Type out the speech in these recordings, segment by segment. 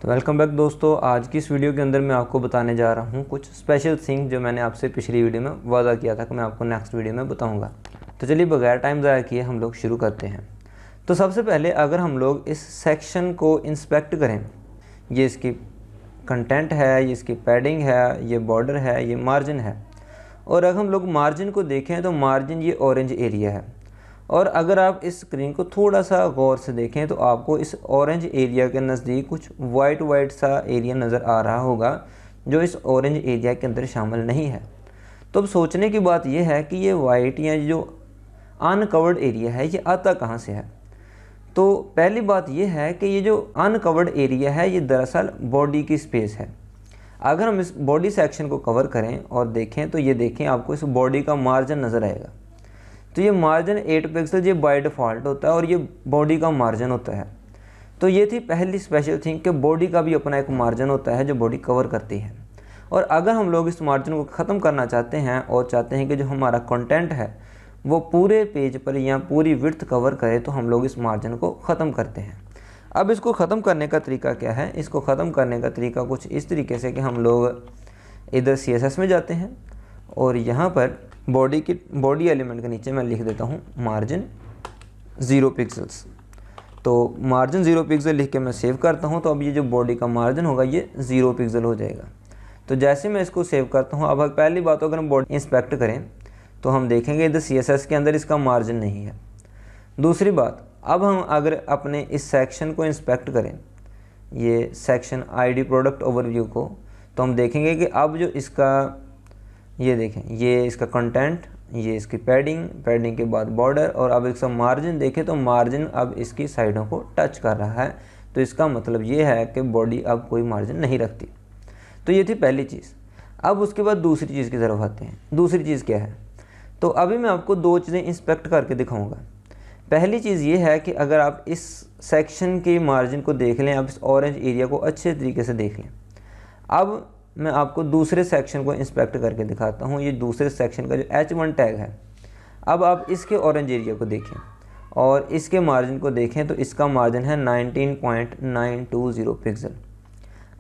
तो welcome back दोस्तों। आज की इस वीडियो के अंदर मैं आपको बताने जा रहा हूँ कुछ स्पेशल थिंग जो मैंने आपसे पिछली वीडियो में वादा किया था कि मैं आपको नेक्स्ट वीडियो में बताऊँगा। तो चलिए बगैर टाइम ज़ाया किए हम लोग शुरू करते हैं। तो सबसे पहले अगर हम लोग इस सेक्शन को इंस्पेक्ट करें, ये इसकी कंटेंट है, ये इसकी पैडिंग है, ये बॉर्डर है, ये मार्जिन है। और अगर हम लोग मार्जिन को देखें तो मार्जिन ये ऑरेंज एरिया है। और अगर आप इस स्क्रीन को थोड़ा सा गौर से देखें तो आपको इस ऑरेंज एरिया के नज़दीक कुछ वाइट सा एरिया नज़र आ रहा होगा जो इस ऑरेंज एरिया के अंदर शामिल नहीं है। तो अब सोचने की बात यह है कि ये वाइट या जो अनकवर्ड एरिया है ये आता कहाँ से है। तो पहली बात यह है कि ये जो अनकवर्ड एरिया है ये दरअसल बॉडी की स्पेस है। अगर हम इस बॉडी सेक्शन को कवर करें और देखें तो ये देखें आपको इस बॉडी का मार्जिन नज़र आएगा। तो ये मार्जिन 8 पिक्सल ये बाय डिफ़ॉल्ट होता है और ये बॉडी का मार्जिन होता है। तो ये थी पहली स्पेशल थिंग कि बॉडी का भी अपना एक मार्जिन होता है जो बॉडी कवर करती है। और अगर हम लोग इस मार्जिन को ख़त्म करना चाहते हैं और चाहते हैं कि जो हमारा कंटेंट है वो पूरे पेज पर या पूरी विड्थ कवर करे तो हम लोग इस मार्जिन को ख़त्म करते हैं। अब इसको ख़त्म करने का तरीका क्या है? इसको ख़त्म करने का तरीका कुछ इस तरीके से कि हम लोग इधर CSS में जाते हैं और यहाँ पर बॉडी एलिमेंट के नीचे मैं लिख देता हूँ मार्जिन 0 पिक्सल्स। तो मार्जिन 0 पिक्सल लिख के मैं सेव करता हूँ। तो अब ये जो बॉडी का मार्जिन होगा ये 0 पिक्सल हो जाएगा। तो जैसे मैं इसको सेव करता हूँ, अब पहली बात अगर हम बॉडी इंस्पेक्ट करें तो हम देखेंगे इधर CSS के अंदर इसका मार्जिन नहीं है। दूसरी बात, अब हम अगर अपने इस सेक्शन को इंस्पेक्ट करें, ये सेक्शन ID प्रोडक्ट ओवरव्यू को, तो हम देखेंगे कि अब जो इसका ये देखें, ये इसका कंटेंट, ये इसकी पैडिंग के बाद बॉर्डर, और अब इसका मार्जिन देखें तो मार्जिन अब इसकी साइडों को टच कर रहा है। तो इसका मतलब ये है कि बॉडी अब कोई मार्जिन नहीं रखती। तो ये थी पहली चीज़। अब उसके बाद दूसरी चीज़ की तरफ आते हैं। दूसरी चीज़ क्या है? तो अभी मैं आपको दो चीज़ें इंस्पेक्ट करके दिखाऊंगा। पहली चीज़ ये है कि अगर आप इस सेक्शन के मार्जिन को देख लें, आप इस ऑरेंज एरिया को अच्छे तरीके से देख लें। अब मैं आपको दूसरे सेक्शन को इंस्पेक्ट करके दिखाता हूँ। ये दूसरे सेक्शन का जो H1 टैग है, अब आप इसके ऑरेंज एरिया को देखें और इसके मार्जिन को देखें तो इसका मार्जिन है 19.920 पिक्सल।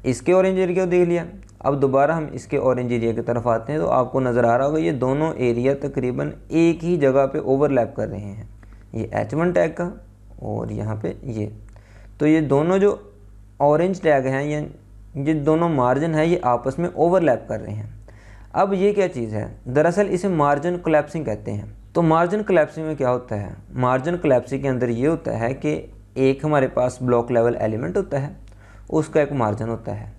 इसके ऑरेंज एरिया को देख लिया। अब दोबारा हम इसके ऑरेंज एरिया की तरफ आते हैं तो आपको नज़र आ रहा होगा ये दोनों एरिया तकरीबन एक ही जगह पे ओवरलैप कर रहे हैं, ये H1 टैग का और यहाँ पे ये। तो ये दोनों जो ऑरेंज टैग हैं, ये दोनों मार्जिन है, ये आपस में ओवरलैप कर रहे हैं। अब ये क्या चीज़ है? दरअसल इसे मार्जिन कोलैप्सिंग कहते हैं। तो मार्जिन कोलैप्सिंग में क्या होता है? मार्जिन कोलैप्सिंग के अंदर ये होता है कि एक हमारे पास ब्लॉक लेवल एलिमेंट होता है, उसका एक मार्जिन होता है।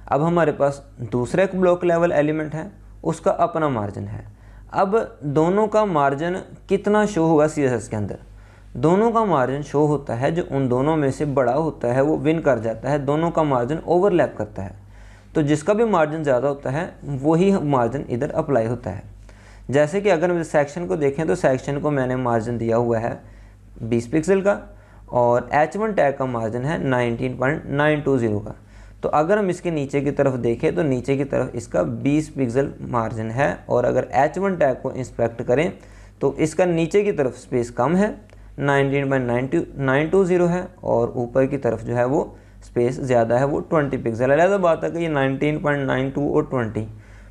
अब हमारे पास दूसरा एक ब्लॉक लेवल एलिमेंट है, उसका अपना मार्जिन है। अब दोनों का मार्जिन कितना शो होगा CSS के अंदर? दोनों का मार्जिन शो होता है, जो उन दोनों में से बड़ा होता है वो विन कर जाता है, दोनों का मार्जिन ओवरलैप करता है। तो जिसका भी मार्जिन ज़्यादा होता है वही मार्जिन इधर अप्लाई होता है। जैसे कि अगर हम इस सेक्शन को देखें तो सेक्शन को मैंने मार्जिन दिया हुआ है 20 पिक्सल का और H1 टैग का मार्जिन है 19.920 का। तो अगर हम इसके नीचे की तरफ देखें तो नीचे की तरफ इसका 20 पिक्सल मार्जिन है। और अगर H1 टैग को इंस्पेक्ट करें तो इसका नीचे की तरफ स्पेस कम है, 19.920 है, और ऊपर की तरफ जो है वो स्पेस ज़्यादा है, वो 20 पिक्सल है। अलग बात है कि ये 19.92 और 20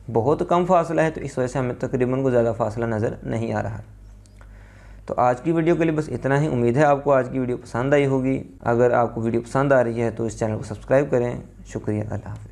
बहुत कम फासला है, तो इस वजह से हमें तकरीबन को ज़्यादा फासला नज़र नहीं आ रहा। तो आज की वीडियो के लिए बस इतना ही। उम्मीद है आपको आज की वीडियो पसंद आई होगी। अगर आपको वीडियो पसंद आ रही है तो इस चैनल को सब्सक्राइब करें। शुक्रिया, अल्लाह हाफ़िज़।